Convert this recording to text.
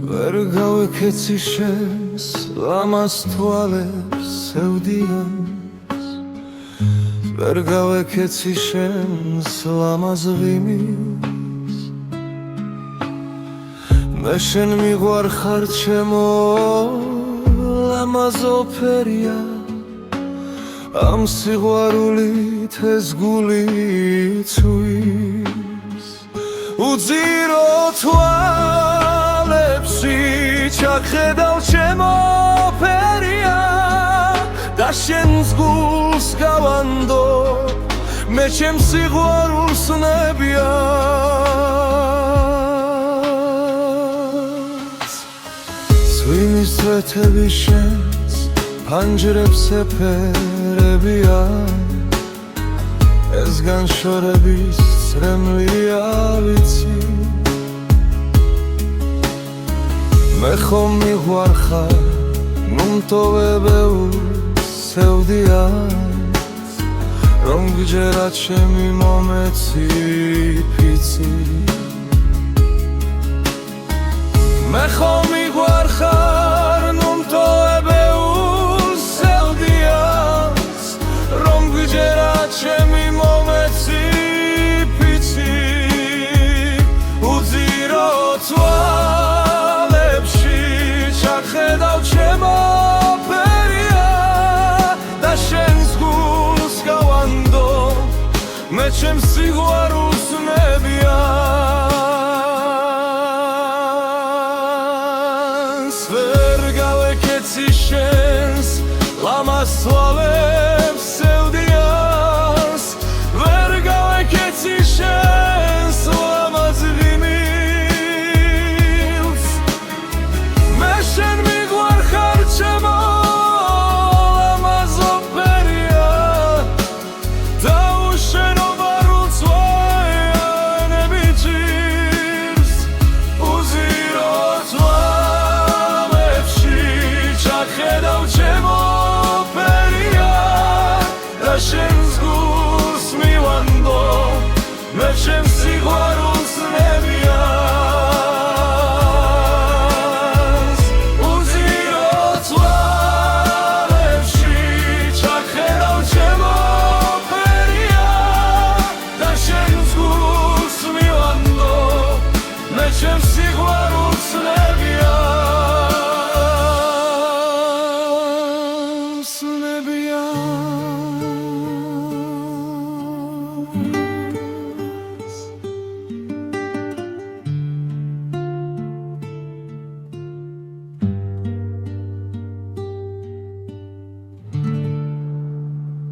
ვერ გავეკეცი შენს ლამას თვალებს სევდიანს ვერ გავეკეცი შენს ლამას ღიმილს მე შენ მიყვარხარ ჩემო ლამაზ ოფერია ამ სიყვარულით ეს გული ცვის უძირო თვალებში ჩახედავ ჩემო ოფერია და შენს გულს გავანდობ მე ჩემს სიყვარულს ნებიას სვიმის წვეთები შენს ფანჯრებს ეფერებია ეს განშორების წრემლია ვიცი მე ხომ მიყვარხარ ნუ მტოვებეულს სევდიანს რომ გჯერა ჩემი მომეცი ფიცი მე ხომ მიყვარხარ ნუ მტოვებეულს სევდიანს რომ გჯერა ჩემი მომეცი ფიცი უძირო თვალებში ჩახედავ ჩემო ოფერია და შენს გულს გავანდობ მე ჩემს სიყვარულს ნებიას ვერ გავეკეცი შენს ლამას თვალებს